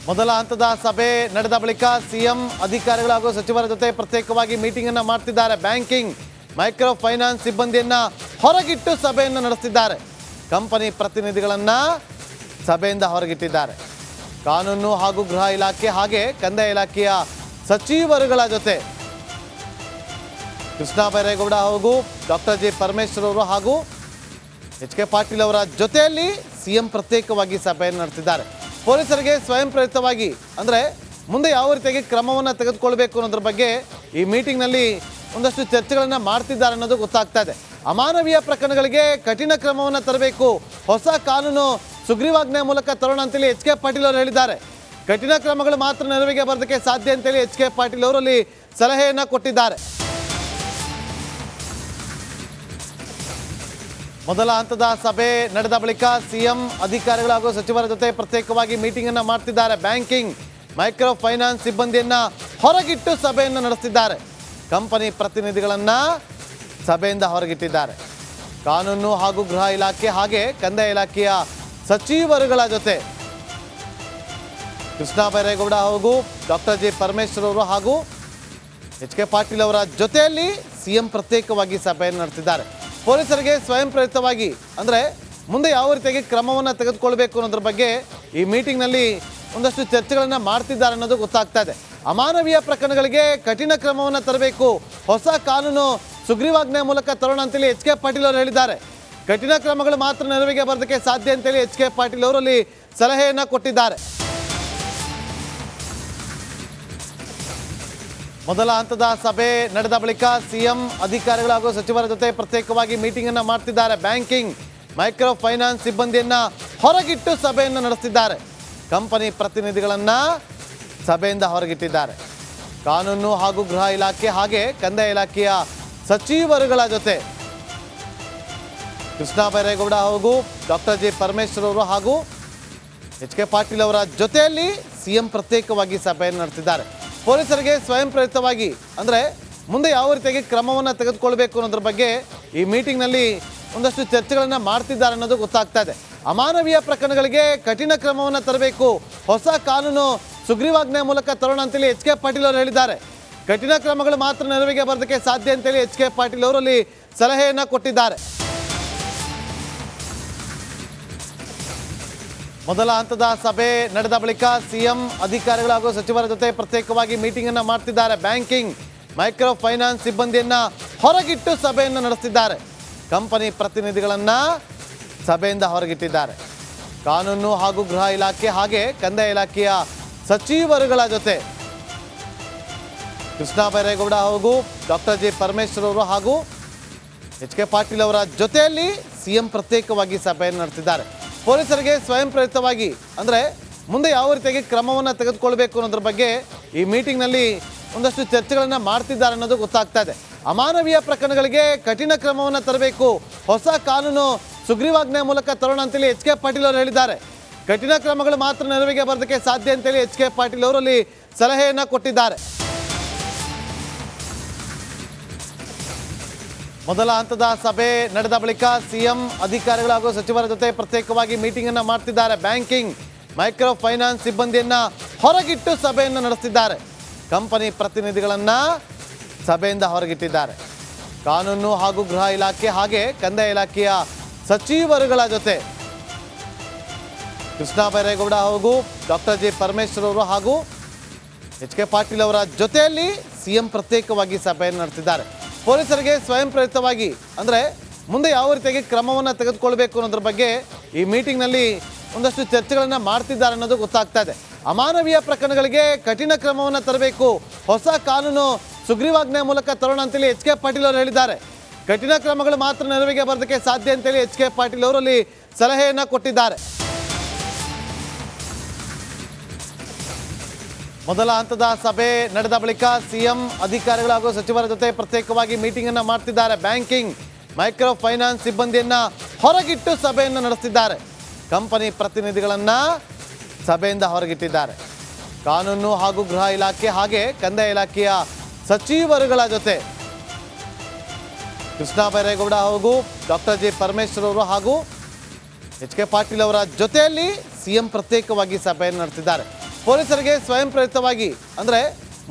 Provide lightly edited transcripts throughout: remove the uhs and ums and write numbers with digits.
ಮೊದಲ ಹಂತದ ಸಭೆ ನಡೆದ ಬಳಿಕ ಸಿಎಂ ಅಧಿಕಾರಿಗಳು ಹಾಗೂ ಸಚಿವರ ಜೊತೆ ಪ್ರತ್ಯೇಕವಾಗಿ ಮೀಟಿಂಗ್ ಅನ್ನು ಮಾಡ್ತಿದ್ದಾರೆ. ಬ್ಯಾಂಕಿಂಗ್, ಮೈಕ್ರೋ ಫೈನಾನ್ಸ್ ಸಿಬ್ಬಂದಿಯನ್ನ ಹೊರಗಿಟ್ಟು ಸಭೆಯನ್ನು ನಡೆಸುತ್ತಿದ್ದಾರೆ. ಕಂಪನಿ ಪ್ರತಿನಿಧಿಗಳನ್ನ ಸಭೆಯಿಂದ ಹೊರಗಿಟ್ಟಿದ್ದಾರೆ. ಕಾನೂನು ಹಾಗೂ ಗೃಹ ಇಲಾಖೆ ಹಾಗೆ ಕಂದಾಯ ಇಲಾಖೆಯ ಸಚಿವರುಗಳ ಜೊತೆ ಕೃಷ್ಣ ಬೈರೇಗೌಡ ಹಾಗೂ ಡಾಕ್ಟರ್ ಜಿ ಪರಮೇಶ್ವರ್ ಅವರು ಹಾಗೂ ಎಚ್ ಕೆ ಪಾಟೀಲ್ ಅವರ ಜೊತೆಯಲ್ಲಿ ಸಿಎಂ ಪ್ರತ್ಯೇಕವಾಗಿ ಸಭೆಯನ್ನು ನಡೆಸಿದ್ದಾರೆ. ಪೊಲೀಸರಿಗೆ ಸ್ವಯಂ ಪ್ರೇರಿತವಾಗಿ ಅಂದರೆ ಮುಂದೆ ಯಾವ ರೀತಿಯಾಗಿ ಕ್ರಮವನ್ನು ತೆಗೆದುಕೊಳ್ಬೇಕು ಅನ್ನೋದ್ರ ಬಗ್ಗೆ ಈ ಮೀಟಿಂಗ್ನಲ್ಲಿ ಒಂದಷ್ಟು ಚರ್ಚೆಗಳನ್ನು ಮಾಡ್ತಿದ್ದಾರೆ ಅನ್ನೋದು ಗೊತ್ತಾಗ್ತಾ ಇದೆ. ಅಮಾನವೀಯ ಪ್ರಕರಣಗಳಿಗೆ ಕಠಿಣ ಕ್ರಮವನ್ನು ತರಬೇಕು, ಹೊಸ ಕಾನೂನು ಸುಗ್ರೀವಾಜ್ಞೆ ಮೂಲಕ ತರೋಣ ಅಂತೇಳಿ ಎಚ್ ಕೆ ಪಾಟೀಲ್ ಅವರು ಹೇಳಿದ್ದಾರೆ. ಕಠಿಣ ಕ್ರಮಗಳು ಮಾತ್ರ ನೆರವಿಗೆ ಬರೋದಕ್ಕೆ ಸಾಧ್ಯ ಅಂತೇಳಿ ಎಚ್ ಕೆ ಪಾಟೀಲ್ ಅವರಲ್ಲಿ ಸಲಹೆಯನ್ನು ಕೊಟ್ಟಿದ್ದಾರೆ. ಮೊದಲ ಹಂತದ ಸಭೆ ನಡೆದ ಬಳಿಕ ಸಿಎಂ ಅಧಿಕಾರಿಗಳು ಹಾಗೂ ಸಚಿವರ ಜೊತೆ ಪ್ರತ್ಯೇಕವಾಗಿ ಮೀಟಿಂಗ್ ಅನ್ನು ಮಾಡ್ತಿದ್ದಾರೆ. ಬ್ಯಾಂಕಿಂಗ್, ಮೈಕ್ರೋ ಫೈನಾನ್ಸ್ ಸಿಬ್ಬಂದಿಯನ್ನ ಹೊರಗಿಟ್ಟು ಸಭೆಯನ್ನು ನಡೆಸುತ್ತಿದ್ದಾರೆ. ಕಂಪನಿ ಪ್ರತಿನಿಧಿಗಳನ್ನ ಸಭೆಯಿಂದ ಹೊರಗಿಟ್ಟಿದ್ದಾರೆ. ಕಾನೂನು ಹಾಗೂ ಗೃಹ ಇಲಾಖೆ ಹಾಗೆ ಕಂದಾಯ ಇಲಾಖೆಯ ಸಚಿವರುಗಳ ಜೊತೆ ಕೃಷ್ಣ ಬೈರೇಗೌಡ ಹಾಗೂ ಡಾಕ್ಟರ್ ಜಿ ಪರಮೇಶ್ವರ್ ಅವರು ಹಾಗೂ ಎಚ್ ಕೆ ಪಾಟೀಲ್ ಅವರ ಜೊತೆಯಲ್ಲಿ ಸಿಎಂ ಪ್ರತ್ಯೇಕವಾಗಿ ಸಭೆಯನ್ನು ನಡೆಸಿದ್ದಾರೆ. ಪೊಲೀಸರಿಗೆ ಸ್ವಯಂ ಪ್ರೇರಿತವಾಗಿ ಅಂದರೆ ಮುಂದೆ ಯಾವ ರೀತಿಯಾಗಿ ಕ್ರಮವನ್ನು ತೆಗೆದುಕೊಳ್ಬೇಕು ಅನ್ನೋದ್ರ ಬಗ್ಗೆ ಈ ಮೀಟಿಂಗ್ನಲ್ಲಿ ಒಂದಷ್ಟು ಚರ್ಚೆಗಳನ್ನು ಮಾಡ್ತಿದ್ದಾರೆ ಅನ್ನೋದು ಗೊತ್ತಾಗ್ತಾ ಇದೆ. ಅಮಾನವೀಯ ಪ್ರಕರಣಗಳಿಗೆ ಕಠಿಣ ಕ್ರಮವನ್ನು ತರಬೇಕು, ಹೊಸ ಕಾನೂನು ಸುಗ್ರೀವಾಜ್ಞೆ ಮೂಲಕ ತರೋಣ ಅಂತೇಳಿ ಎಚ್ ಕೆ ಪಾಟೀಲ್ ಅವರು ಹೇಳಿದ್ದಾರೆ. ಕಠಿಣ ಕ್ರಮಗಳು ಮಾತ್ರ ನೆರವಿಗೆ ಬರೋದಕ್ಕೆ ಸಾಧ್ಯ ಅಂತೇಳಿ ಎಚ್ ಕೆ ಪಾಟೀಲ್ ಅವರಲ್ಲಿ ಸಲಹೆಯನ್ನು ಕೊಟ್ಟಿದ್ದಾರೆ. ಮೊದಲ ಹಂತದ ಸಭೆ ನಡೆದ ಬಳಿಕ ಸಿಎಂ ಅಧಿಕಾರಿಗಳು ಹಾಗೂ ಸಚಿವರ ಜೊತೆ ಪ್ರತ್ಯೇಕವಾಗಿ ಮೀಟಿಂಗ್ ಅನ್ನು ಮಾಡ್ತಿದ್ದಾರೆ. ಬ್ಯಾಂಕಿಂಗ್, ಮೈಕ್ರೋ ಫೈನಾನ್ಸ್ ಸಿಬ್ಬಂದಿಯನ್ನ ಹೊರಗಿಟ್ಟು ಸಭೆಯನ್ನು ನಡೆಸುತ್ತಿದ್ದಾರೆ. ಕಂಪನಿ ಪ್ರತಿನಿಧಿಗಳನ್ನ ಸಭೆಯಿಂದ ಹೊರಗಿಟ್ಟಿದ್ದಾರೆ. ಕಾನೂನು ಹಾಗೂ ಗೃಹ ಇಲಾಖೆ ಹಾಗೆ ಕಂದಾಯ ಇಲಾಖೆಯ ಸಚಿವರುಗಳ ಜೊತೆ ಕೃಷ್ಣ ಬೈರೇಗೌಡ ಹಾಗೂ ಡಾಕ್ಟರ್ ಜಿ ಪರಮೇಶ್ವರ್ ಅವರು ಹಾಗೂ ಎಚ್ ಕೆ ಪಾಟೀಲ್ ಅವರ ಜೊತೆಯಲ್ಲಿ ಸಿಎಂ ಪ್ರತ್ಯೇಕವಾಗಿ ಸಭೆಯನ್ನು ನಡೆಸಿದ್ದಾರೆ. ಪೊಲೀಸರಿಗೆ ಸ್ವಯಂ ಪ್ರೇರಿತವಾಗಿ ಅಂದರೆ ಮುಂದೆ ಯಾವ ರೀತಿಯಾಗಿ ಕ್ರಮವನ್ನು ತೆಗೆದುಕೊಳ್ಬೇಕು ಅನ್ನೋದ್ರ ಬಗ್ಗೆ ಈ ಮೀಟಿಂಗ್ನಲ್ಲಿ ಒಂದಷ್ಟು ಚರ್ಚೆಗಳನ್ನು ಮಾಡ್ತಿದ್ದಾರೆ ಅನ್ನೋದು ಗೊತ್ತಾಗ್ತಾ ಇದೆ. ಅಮಾನವೀಯ ಪ್ರಕರಣಗಳಿಗೆ ಕಠಿಣ ಕ್ರಮವನ್ನು ತರಬೇಕು, ಹೊಸ ಕಾನೂನು ಸುಗ್ರೀವಾಜ್ಞೆ ಮೂಲಕ ತರೋಣ ಅಂತೇಳಿ ಎಚ್ ಕೆ ಪಾಟೀಲ್ ಅವರು ಹೇಳಿದ್ದಾರೆ. ಕಠಿಣ ಕ್ರಮಗಳು ಮಾತ್ರ ನೆರವಿಗೆ ಬರೋದಕ್ಕೆ ಸಾಧ್ಯ ಅಂತೇಳಿ ಎಚ್ ಕೆ ಪಾಟೀಲ್ ಅವರಲ್ಲಿ ಸಲಹೆಯನ್ನು ಕೊಟ್ಟಿದ್ದಾರೆ. ಮೊದಲ ಹಂತದ ಸಭೆ ನಡೆದ ಬಳಿಕ ಸಿಎಂ ಅಧಿಕಾರಿಗಳು ಹಾಗೂ ಸಚಿವರ ಜೊತೆ ಪ್ರತ್ಯೇಕವಾಗಿ ಮೀಟಿಂಗ್ ಅನ್ನು ಮಾಡ್ತಿದ್ದಾರೆ. ಬ್ಯಾಂಕಿಂಗ್, ಮೈಕ್ರೋ ಫೈನಾನ್ಸ್ ಸಿಬ್ಬಂದಿಯನ್ನ ಹೊರಗಿಟ್ಟು ಸಭೆಯನ್ನು ನಡೆಸುತ್ತಿದ್ದಾರೆ. ಕಂಪನಿ ಪ್ರತಿನಿಧಿಗಳನ್ನ ಸಭೆಯಿಂದ ಹೊರಗಿಟ್ಟಿದ್ದಾರೆ. ಕಾನೂನು ಹಾಗೂ ಗೃಹ ಇಲಾಖೆ ಹಾಗೆ ಕಂದಾಯ ಇಲಾಖೆಯ ಸಚಿವರುಗಳ ಜೊತೆ ಕೃಷ್ಣ ಬೈರೇಗೌಡ ಹಾಗೂ ಡಾಕ್ಟರ್ ಜಿ ಪರಮೇಶ್ವರ್ ಅವರು ಹಾಗೂ ಎಚ್ ಕೆ ಪಾಟೀಲ್ ಅವರ ಜೊತೆಯಲ್ಲಿ ಸಿಎಂ ಪ್ರತ್ಯೇಕವಾಗಿ ಸಭೆಯನ್ನು ನಡೆಸಿದ್ದಾರೆ. ಪೊಲೀಸರಿಗೆ ಸ್ವಯಂ ಪ್ರೇರಿತವಾಗಿ ಅಂದರೆ ಮುಂದೆ ಯಾವ ರೀತಿಯಾಗಿ ಕ್ರಮವನ್ನು ತೆಗೆದುಕೊಳ್ಬೇಕು ಅನ್ನೋದ್ರ ಬಗ್ಗೆ ಈ ಮೀಟಿಂಗ್ನಲ್ಲಿ ಒಂದಷ್ಟು ಚರ್ಚೆಗಳನ್ನು ಮಾಡ್ತಿದ್ದಾರೆ ಅನ್ನೋದು ಗೊತ್ತಾಗ್ತಾ ಇದೆ. ಅಮಾನವೀಯ ಪ್ರಕರಣಗಳಿಗೆ ಕಠಿಣ ಕ್ರಮವನ್ನು ತರಬೇಕು, ಹೊಸ ಕಾನೂನು ಸುಗ್ರೀವಾಜ್ಞೆ ಮೂಲಕ ತರೋಣ ಅಂತೇಳಿ ಎಚ್ ಕೆ ಪಾಟೀಲ್ ಅವರು ಹೇಳಿದ್ದಾರೆ. ಕಠಿಣ ಕ್ರಮಗಳು ಮಾತ್ರ ನೆರವಿಗೆ ಬರೋದಕ್ಕೆ ಸಾಧ್ಯ ಅಂತೇಳಿ ಎಚ್ ಕೆ ಪಾಟೀಲ್ ಅವರಲ್ಲಿ ಸಲಹೆಯನ್ನು ಕೊಟ್ಟಿದ್ದಾರೆ. ಮೊದಲ ಹಂತದ ಸಭೆ ನಡೆದ ಬಳಿಕ ಸಿಎಂ ಅಧಿಕಾರಿಗಳು ಹಾಗೂ ಸಚಿವರ ಜೊತೆ ಪ್ರತ್ಯೇಕವಾಗಿ ಮೀಟಿಂಗ್ ಅನ್ನು ಮಾಡ್ತಿದ್ದಾರೆ. ಬ್ಯಾಂಕಿಂಗ್, ಮೈಕ್ರೋ ಫೈನಾನ್ಸ್ ಸಿಬ್ಬಂದಿಯನ್ನ ಹೊರಗಿಟ್ಟು ಸಭೆಯನ್ನು ನಡೆಸುತ್ತಿದ್ದಾರೆ. ಕಂಪನಿ ಪ್ರತಿನಿಧಿಗಳನ್ನ ಸಭೆಯಿಂದ ಹೊರಗಿಟ್ಟಿದ್ದಾರೆ. ಕಾನೂನು ಹಾಗೂ ಗೃಹ ಇಲಾಖೆ ಹಾಗೆ ಕಂದಾಯ ಇಲಾಖೆಯ ಸಚಿವರುಗಳ ಜೊತೆ ಕೃಷ್ಣ ಬೈರೇಗೌಡ ಹಾಗೂ ಡಾಕ್ಟರ್ ಜಿ ಪರಮೇಶ್ವರ್ ಅವರು ಹಾಗೂ ಎಚ್ ಕೆ ಪಾಟೀಲ್ ಅವರ ಜೊತೆಯಲ್ಲಿ ಸಿಎಂ ಪ್ರತ್ಯೇಕವಾಗಿ ಸಭೆಯನ್ನು ನಡೆಸಿದ್ದಾರೆ. ಪೊಲೀಸರಿಗೆ ಸ್ವಯಂ ಪ್ರೇರಿತವಾಗಿ ಅಂದರೆ ಮುಂದೆ ಯಾವ ರೀತಿಯಾಗಿ ಕ್ರಮವನ್ನು ತೆಗೆದುಕೊಳ್ಬೇಕು ಅನ್ನೋದ್ರ ಬಗ್ಗೆ ಈ ಮೀಟಿಂಗ್ನಲ್ಲಿ ಒಂದಷ್ಟು ಚರ್ಚೆಗಳನ್ನು ಮಾಡ್ತಿದ್ದಾರೆ ಅನ್ನೋದು ಗೊತ್ತಾಗ್ತಾ ಇದೆ. ಅಮಾನವೀಯ ಪ್ರಕರಣಗಳಿಗೆ ಕಠಿಣ ಕ್ರಮವನ್ನು ತರಬೇಕು, ಹೊಸ ಕಾನೂನು ಸುಗ್ರೀವಾಜ್ಞೆ ಮೂಲಕ ತರೋಣ ಅಂತೇಳಿ ಎಚ್ ಕೆ ಪಾಟೀಲ್ ಅವರು ಹೇಳಿದ್ದಾರೆ. ಕಠಿಣ ಕ್ರಮಗಳು ಮಾತ್ರ ನೆರವಿಗೆ ಬರೋದಕ್ಕೆ ಸಾಧ್ಯ ಅಂತೇಳಿ ಎಚ್ ಕೆ ಪಾಟೀಲ್ ಅವರಲ್ಲಿ ಸಲಹೆಯನ್ನು ಕೊಟ್ಟಿದ್ದಾರೆ. ಮೊದಲ ಹಂತದ ಸಭೆ ನಡೆದ ಬಳಿಕ ಸಿಎಂ ಅಧಿಕಾರಿಗಳು ಹಾಗೂ ಸಚಿವರ ಜೊತೆ ಪ್ರತ್ಯೇಕವಾಗಿ ಮೀಟಿಂಗ್ ಅನ್ನು ಮಾಡ್ತಿದ್ದಾರೆ. ಬ್ಯಾಂಕಿಂಗ್, ಮೈಕ್ರೋ ಫೈನಾನ್ಸ್ ಸಿಬ್ಬಂದಿಯನ್ನ ಹೊರಗಿಟ್ಟು ಸಭೆಯನ್ನು ನಡೆಸುತ್ತಿದ್ದಾರೆ. ಕಂಪನಿ ಪ್ರತಿನಿಧಿಗಳನ್ನ ಸಭೆಯಿಂದ ಹೊರಗಿಟ್ಟಿದ್ದಾರೆ. ಕಾನೂನು ಹಾಗೂ ಗೃಹ ಇಲಾಖೆ ಹಾಗೆ ಕಂದಾಯ ಇಲಾಖೆಯ ಸಚಿವರುಗಳ ಜೊತೆ ಕೃಷ್ಣ ಬೈರೇಗೌಡ ಹಾಗೂ ಡಾಕ್ಟರ್ ಜಿ ಪರಮೇಶ್ವರ್ ಅವರು ಹಾಗೂ ಎಚ್ ಕೆ ಪಾಟೀಲ್ ಅವರ ಜೊತೆಯಲ್ಲಿ ಸಿಎಂ ಪ್ರತ್ಯೇಕವಾಗಿ ಸಭೆಯನ್ನು ನಡೆಸಿದ್ದಾರೆ. ಪೊಲೀಸರಿಗೆ ಸ್ವಯಂ ಪ್ರೇರಿತವಾಗಿ ಅಂದರೆ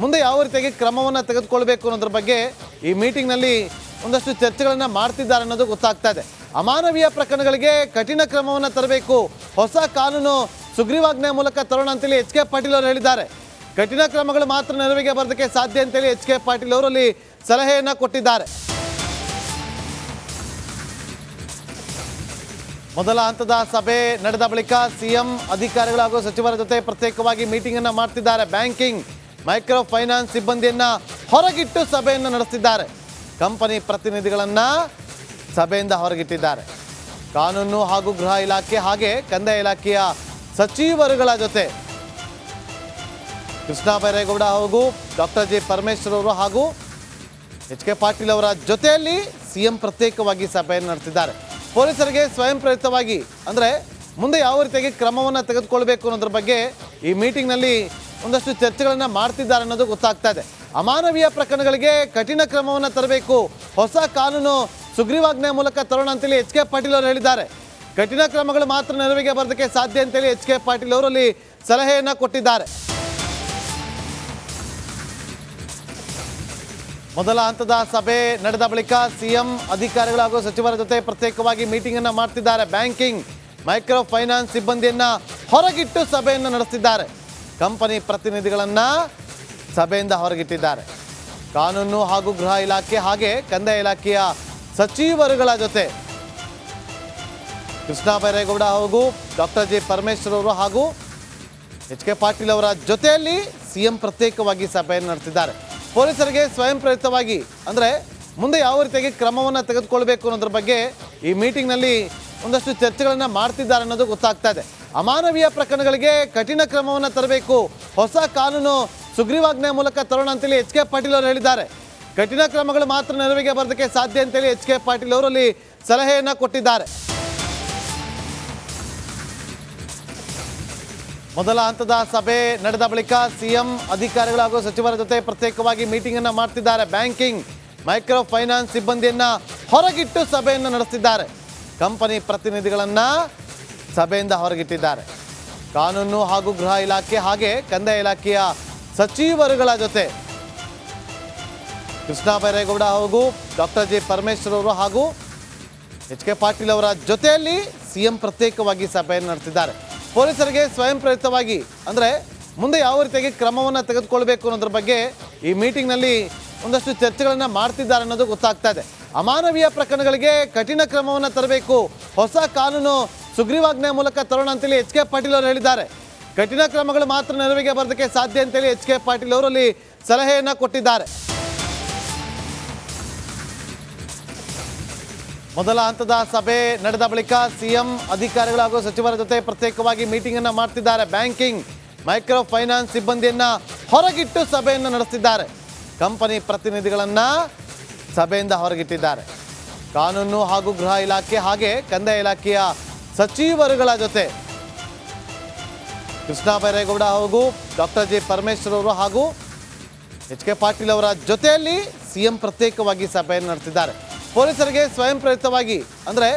ಮುಂದೆ ಯಾವ ರೀತಿಯಾಗಿ ಕ್ರಮವನ್ನು ತೆಗೆದುಕೊಳ್ಬೇಕು ಅನ್ನೋದ್ರ ಬಗ್ಗೆ ಈ ಮೀಟಿಂಗ್ನಲ್ಲಿ ಒಂದಷ್ಟು ಚರ್ಚೆಗಳನ್ನು ಮಾಡ್ತಿದ್ದಾರೆ ಅನ್ನೋದು ಗೊತ್ತಾಗ್ತಾ ಇದೆ. ಅಮಾನವೀಯ ಪ್ರಕರಣಗಳಿಗೆ ಕಠಿಣ ಕ್ರಮವನ್ನು ತರಬೇಕು, ಹೊಸ ಕಾನೂನು ಸುಗ್ರೀವಾಜ್ಞೆ ಮೂಲಕ ತರೋಣ ಅಂತೇಳಿ ಎಚ್ ಕೆ ಪಾಟೀಲ್ ಅವರು ಹೇಳಿದ್ದಾರೆ. ಕಠಿಣ ಕ್ರಮಗಳು ಮಾತ್ರ ನೆರವಿಗೆ ಬರೋದಕ್ಕೆ ಸಾಧ್ಯ ಅಂತೇಳಿ ಎಚ್ ಕೆ ಪಾಟೀಲ್ ಅವರಲ್ಲಿ ಸಲಹೆಯನ್ನು ಕೊಟ್ಟಿದ್ದಾರೆ. ಮೊದಲ ಹಂತದ ಸಭೆ ನಡೆದ ಬಳಿಕ ಸಿಎಂ ಅಧಿಕಾರಿಗಳು ಹಾಗೂ ಸಚಿವರ ಜೊತೆ ಪ್ರತ್ಯೇಕವಾಗಿ ಮೀಟಿಂಗ್ ಅನ್ನು ಮಾಡ್ತಿದ್ದಾರೆ. ಬ್ಯಾಂಕಿಂಗ್, ಮೈಕ್ರೋ ಫೈನಾನ್ಸ್ ಸಿಬ್ಬಂದಿಯನ್ನ ಹೊರಗಿಟ್ಟು ಸಭೆಯನ್ನು ನಡೆಸಿದ್ದಾರೆ. ಕಂಪನಿ ಪ್ರತಿನಿಧಿಗಳನ್ನ ಸಭೆಯಿಂದ ಹೊರಗಿಟ್ಟಿದ್ದಾರೆ. ಕಾನೂನು ಹಾಗೂ ಗೃಹ ಇಲಾಖೆ ಹಾಗೆ ಕಂದಾಯ ಇಲಾಖೆಯ ಸಚಿವರುಗಳ ಜೊತೆ ಕೃಷ್ಣ ಬೈರೇಗೌಡ ಹಾಗೂ ಡಾಕ್ಟರ್ ಜಿ ಪರಮೇಶ್ವರ್ ಅವರು ಹಾಗೂ ಎಚ್ ಕೆ ಪಾಟೀಲ್ ಅವರ ಜೊತೆಯಲ್ಲಿ ಸಿಎಂ ಪ್ರತ್ಯೇಕವಾಗಿ ಸಭೆಯನ್ನು ನಡೆಸಿದ್ದಾರೆ. ಪೊಲೀಸರಿಗೆ ಸ್ವಯಂ ಪ್ರೇರಿತವಾಗಿ ಅಂದರೆ ಮುಂದೆ ಯಾವ ರೀತಿಯಾಗಿ ಕ್ರಮವನ್ನು ತೆಗೆದುಕೊಳ್ಬೇಕು ಅನ್ನೋದ್ರ ಬಗ್ಗೆ ಈ ಮೀಟಿಂಗ್ನಲ್ಲಿ ಒಂದಷ್ಟು ಚರ್ಚೆಗಳನ್ನು ಮಾಡ್ತಿದ್ದಾರೆ ಅನ್ನೋದು ಗೊತ್ತಾಗ್ತಾ ಇದೆ. ಅಮಾನವೀಯ ಪ್ರಕರಣಗಳಿಗೆ ಕಠಿಣ ಕ್ರಮವನ್ನು ತರಬೇಕು, ಹೊಸ ಕಾನೂನು ಸುಗ್ರೀವಾಜ್ಞೆ ಮೂಲಕ ತರೋಣ ಅಂತೇಳಿ ಎಚ್ ಕೆ ಪಾಟೀಲ್ ಅವರು ಹೇಳಿದ್ದಾರೆ. ಕಠಿಣ ಕ್ರಮಗಳು ಮಾತ್ರ ನೆರವಿಗೆ ಬರೋದಕ್ಕೆ ಸಾಧ್ಯ ಅಂತೇಳಿ ಎಚ್ ಕೆ ಪಾಟೀಲ್ ಅವರಲ್ಲಿ ಸಲಹೆಯನ್ನು ಕೊಟ್ಟಿದ್ದಾರೆ. ಮೊದಲ ಹಂತದ ಸಭೆ ನಡೆದ ಬಳಿಕ ಸಿಎಂ ಅಧಿಕಾರಿಗಳು ಹಾಗೂ ಸಚಿವರ ಜೊತೆ ಪ್ರತ್ಯೇಕವಾಗಿ ಮೀಟಿಂಗ್ ಅನ್ನು ಮಾಡ್ತಿದ್ದಾರೆ. ಬ್ಯಾಂಕಿಂಗ್, ಮೈಕ್ರೋ ಫೈನಾನ್ಸ್ ಸಿಬ್ಬಂದಿಯನ್ನ ಹೊರಗಿಟ್ಟು ಸಭೆಯನ್ನು ನಡೆಸಿದ್ದಾರೆ. ಕಂಪನಿ ಪ್ರತಿನಿಧಿಗಳನ್ನ ಸಭೆಯಿಂದ ಹೊರಗಿಟ್ಟಿದ್ದಾರೆ. ಕಾನೂನು ಹಾಗೂ ಗೃಹ ಇಲಾಖೆ ಹಾಗೆ ಕಂದಾಯ ಇಲಾಖೆಯ ಸಚಿವರುಗಳ ಜೊತೆ ಕೃಷ್ಣ ಬೈರೇಗೌಡ ಹಾಗೂ ಡಾಕ್ಟರ್ ಜಿ ಪರಮೇಶ್ವರ್ ಅವರು ಹಾಗೂ ಎಚ್ ಕೆ ಪಾಟೀಲ್ ಅವರ ಜೊತೆಯಲ್ಲಿ ಸಿಎಂ ಪ್ರತ್ಯೇಕವಾಗಿ ಸಭೆಯನ್ನು ನಡೆಸಿದ್ದಾರೆ. ಪೊಲೀಸರಿಗೆ ಸ್ವಯಂ ಪ್ರೇರಿತವಾಗಿ ಅಂದರೆ ಮುಂದೆ ಯಾವ ರೀತಿಯಾಗಿ ಕ್ರಮವನ್ನು ತೆಗೆದುಕೊಳ್ಬೇಕು ಅನ್ನೋದ್ರ ಬಗ್ಗೆ ಈ ಮೀಟಿಂಗ್ನಲ್ಲಿ ಒಂದಷ್ಟು ಚರ್ಚೆಗಳನ್ನು ಮಾಡ್ತಿದ್ದಾರೆ ಅನ್ನೋದು ಗೊತ್ತಾಗ್ತಾ ಇದೆ. ಅಮಾನವೀಯ ಪ್ರಕರಣಗಳಿಗೆ ಕಠಿಣ ಕ್ರಮವನ್ನು ತರಬೇಕು, ಹೊಸ ಕಾನೂನು ಸುಗ್ರೀವಾಜ್ಞೆ ಮೂಲಕ ತರೋಣ ಅಂತೇಳಿ ಎಚ್ ಕೆ ಪಾಟೀಲ್ ಅವರು ಹೇಳಿದ್ದಾರೆ. ಕಠಿಣ ಕ್ರಮಗಳು ಮಾತ್ರ ನೆರವಿಗೆ ಬರೋದಕ್ಕೆ ಸಾಧ್ಯ ಅಂತೇಳಿ ಎಚ್ ಕೆ ಪಾಟೀಲ್ ಅವರಲ್ಲಿ ಸಲಹೆಯನ್ನು ಕೊಟ್ಟಿದ್ದಾರೆ. ಮೊದಲ ಹಂತದ ಸಭೆ ನಡೆದ ಬಳಿಕ ಸಿಎಂ ಅಧಿಕಾರಿಗಳು ಹಾಗೂ ಸಚಿವರ ಜೊತೆ ಪ್ರತ್ಯೇಕವಾಗಿ ಮೀಟಿಂಗ್ ಅನ್ನು ಮಾಡ್ತಿದ್ದಾರೆ. ಬ್ಯಾಂಕಿಂಗ್, ಮೈಕ್ರೋ ಫೈನಾನ್ಸ್ ಸಿಬ್ಬಂದಿಯನ್ನ ಹೊರಗಿಟ್ಟು ಸಭೆಯನ್ನು ನಡೆಸಿದ್ದಾರೆ. ಕಂಪನಿ ಪ್ರತಿನಿಧಿಗಳನ್ನ ಸಭೆಯಿಂದ ಹೊರಗಿಟ್ಟಿದ್ದಾರೆ. ಕಾನೂನು ಹಾಗೂ ಗೃಹ ಇಲಾಖೆ ಹಾಗೆ ಕಂದಾಯ ಇಲಾಖೆಯ ಸಚಿವರುಗಳ ಜೊತೆ ಕೃಷ್ಣ ಬೈರೇಗೌಡ ಹಾಗೂ ಡಾಕ್ಟರ್ ಜಿ ಪರಮೇಶ್ವರ್ ಅವರು ಹಾಗೂ ಎಚ್ ಕೆ ಪಾಟೀಲ್ ಅವರ ಜೊತೆಯಲ್ಲಿ ಸಿಎಂ ಪ್ರತ್ಯೇಕವಾಗಿ ಸಭೆಯನ್ನು ನಡೆಸಿದ್ದಾರೆ. ಪೊಲೀಸರಿಗೆ ಸ್ವಯಂ ಪ್ರೇರಿತವಾಗಿ ಅಂದರೆ ಮುಂದೆ ಯಾವ ರೀತಿಯಾಗಿ ಕ್ರಮವನ್ನು ತೆಗೆದುಕೊಳ್ಬೇಕು ಅನ್ನೋದ್ರ ಬಗ್ಗೆ ಈ ಮೀಟಿಂಗ್ನಲ್ಲಿ ಒಂದಷ್ಟು ಚರ್ಚೆಗಳನ್ನು ಮಾಡ್ತಿದ್ದಾರೆ ಅನ್ನೋದು ಗೊತ್ತಾಗ್ತಾ ಇದೆ. ಅಮಾನವೀಯ ಪ್ರಕರಣಗಳಿಗೆ ಕಠಿಣ ಕ್ರಮವನ್ನು ತರಬೇಕು, ಹೊಸ ಕಾನೂನು ಸುಗ್ರೀವಾಜ್ಞೆ ಮೂಲಕ ತರೋಣ ಅಂತೇಳಿ ಎಚ್ ಕೆ ಪಾಟೀಲ್ ಅವರು ಹೇಳಿದ್ದಾರೆ. ಕಠಿಣ ಕ್ರಮಗಳು ಮಾತ್ರ ನೆರವಿಗೆ ಬರೋದಕ್ಕೆ ಸಾಧ್ಯ ಅಂತೇಳಿ ಎಚ್ ಕೆ ಪಾಟೀಲ್ ಅವರಲ್ಲಿ ಸಲಹೆಯನ್ನು ಕೊಟ್ಟಿದ್ದಾರೆ. ಮೊದಲ ಹಂತದ ಸಭೆ ನಡೆದ ಬಳಿಕ ಸಿಎಂ ಅಧಿಕಾರಿಗಳು ಹಾಗೂ ಸಚಿವರ ಜೊತೆ ಪ್ರತ್ಯೇಕವಾಗಿ ಮೀಟಿಂಗ್ ಅನ್ನು ಮಾಡ್ತಿದ್ದಾರೆ. ಬ್ಯಾಂಕಿಂಗ್, ಮೈಕ್ರೋ ಫೈನಾನ್ಸ್ ಸಿಬ್ಬಂದಿಯನ್ನ ಹೊರಗಿಟ್ಟು ಸಭೆಯನ್ನು ನಡೆಸಿದ್ದಾರೆ. ಕಂಪನಿ ಪ್ರತಿನಿಧಿಗಳನ್ನ ಸಭೆಯಿಂದ ಹೊರಗಿಟ್ಟಿದ್ದಾರೆ. ಕಾನೂನು ಹಾಗೂ ಗೃಹ ಇಲಾಖೆ ಹಾಗೆ ಕಂದಾಯ ಇಲಾಖೆಯ ಸಚಿವರುಗಳ ಜೊತೆ ಕೃಷ್ಣ ಬೈರೇಗೌಡ ಹಾಗೂ ಡಾಕ್ಟರ್ ಜಿ ಪರಮೇಶ್ವರ್ ಅವರು ಹಾಗೂ ಎಚ್ ಕೆ ಪಾಟೀಲ್ ಅವರ ಜೊತೆಯಲ್ಲಿ ಸಿಎಂ ಪ್ರತ್ಯೇಕವಾಗಿ ಸಭೆಯನ್ನು ನಡೆಸಿದ್ದಾರೆ. ಪೊಲೀಸರಿಗೆ ಸ್ವಯಂ ಪ್ರೇರಿತವಾಗಿ ಅಂದರೆ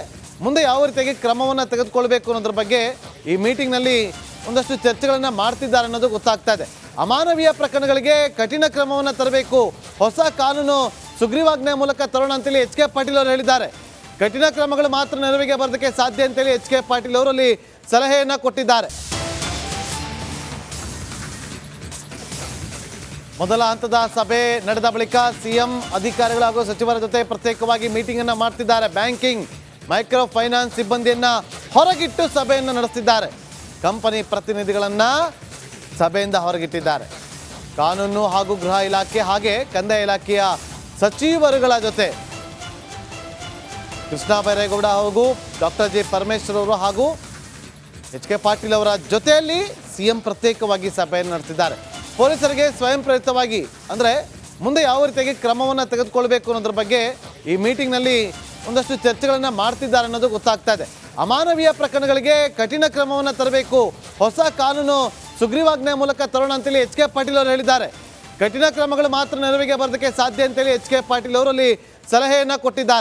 ಮುಂದೆ ಯಾವ ರೀತಿಯಾಗಿ ಕ್ರಮವನ್ನು ತೆಗೆದುಕೊಳ್ಬೇಕು ಅನ್ನೋದ್ರ ಬಗ್ಗೆ ಈ ಮೀಟಿಂಗ್ನಲ್ಲಿ ಒಂದಷ್ಟು ಚರ್ಚೆಗಳನ್ನು ಮಾಡ್ತಿದ್ದಾರೆ ಅನ್ನೋದು ಗೊತ್ತಾಗ್ತಾ ಇದೆ. ಅಮಾನವೀಯ ಪ್ರಕರಣಗಳಿಗೆ ಕಠಿಣ ಕ್ರಮವನ್ನು ತರಬೇಕು, ಹೊಸ ಕಾನೂನು ಸುಗ್ರೀವಾಜ್ಞೆ ಮೂಲಕ ತರೋಣ ಅಂತೇಳಿ ಎಚ್ ಕೆ ಪಾಟೀಲ್ ಅವರು ಹೇಳಿದ್ದಾರೆ. ಕಠಿಣ ಕ್ರಮಗಳು ಮಾತ್ರ ನೆರವಿಗೆ ಬರೋದಕ್ಕೆ ಸಾಧ್ಯ ಅಂತೇಳಿ ಎಚ್ ಕೆ ಪಾಟೀಲ್ ಅವರಲ್ಲಿ ಸಲಹೆಯನ್ನು ಕೊಟ್ಟಿದ್ದಾರೆ. ಮೊದಲ ಹಂತದ ಸಭೆ ನಡೆದ ಬಳಿಕ ಸಿಎಂ ಅಧಿಕಾರಿಗಳು ಹಾಗೂ ಸಚಿವರ ಜೊತೆ ಪ್ರತ್ಯೇಕವಾಗಿ ಮೀಟಿಂಗ್ ಅನ್ನು ಮಾಡ್ತಿದ್ದಾರೆ. ಬ್ಯಾಂಕಿಂಗ್, ಮೈಕ್ರೋ ಫೈನಾನ್ಸ್ ಸಿಬ್ಬಂದಿಯನ್ನ ಹೊರಗಿಟ್ಟು ಸಭೆಯನ್ನು ನಡೆಸಿದ್ದಾರೆ. ಕಂಪನಿ ಪ್ರತಿನಿಧಿಗಳನ್ನ ಸಭೆಯಿಂದ ಹೊರಗಿಟ್ಟಿದ್ದಾರೆ. ಕಾನೂನು ಹಾಗೂ ಗೃಹ ಇಲಾಖೆ ಹಾಗೆ ಕಂದಾಯ ಇಲಾಖೆಯ ಸಚಿವರುಗಳ ಜೊತೆ ಕೃಷ್ಣ ಬೈರೇಗೌಡ ಹಾಗೂ ಡಾಕ್ಟರ್ ಜಿ ಪರಮೇಶ್ವರ್ ಅವರು ಹಾಗೂ ಎಚ್ ಕೆ ಪಾಟೀಲ್ ಅವರ ಜೊತೆಯಲ್ಲಿ ಸಿಎಂ ಪ್ರತ್ಯೇಕವಾಗಿ ಸಭೆಯನ್ನು ನಡೆಸಿದ್ದಾರೆ. ಪೊಲೀಸರಿಗೆ ಸ್ವಯಂ ಪ್ರೇರಿತವಾಗಿ ಅಂದರೆ ಮುಂದೆ ಯಾವ ರೀತಿಯಾಗಿ ಕ್ರಮವನ್ನು ತೆಗೆದುಕೊಳ್ಬೇಕು ಅನ್ನೋದ್ರ ಬಗ್ಗೆ ಈ ಮೀಟಿಂಗ್ನಲ್ಲಿ ಒಂದಷ್ಟು ಚರ್ಚೆಗಳನ್ನು ಮಾಡ್ತಿದ್ದಾರೆ ಅನ್ನೋದು ಗೊತ್ತಾಗ್ತಾ ಇದೆ. ಅಮಾನವೀಯ ಪ್ರಕರಣಗಳಿಗೆ ಕಠಿಣ ಕ್ರಮವನ್ನು ತರಬೇಕು, ಹೊಸ ಕಾನೂನು ಸುಗ್ರೀವಾಜ್ಞೆ ಮೂಲಕ ತರೋಣ ಅಂತೇಳಿ ಎಚ್ ಕೆ ಪಾಟೀಲ್ ಅವರು ಹೇಳಿದ್ದಾರೆ. ಕಠಿಣ ಕ್ರಮಗಳು ಮಾತ್ರ ನೆರವಿಗೆ ಬರೋದಕ್ಕೆ ಸಾಧ್ಯ ಅಂತೇಳಿ ಎಚ್ ಕೆ ಪಾಟೀಲ್ ಅವರಲ್ಲಿ ಸಲಹೆಯನ್ನು ಕೊಟ್ಟಿದ್ದಾರೆ.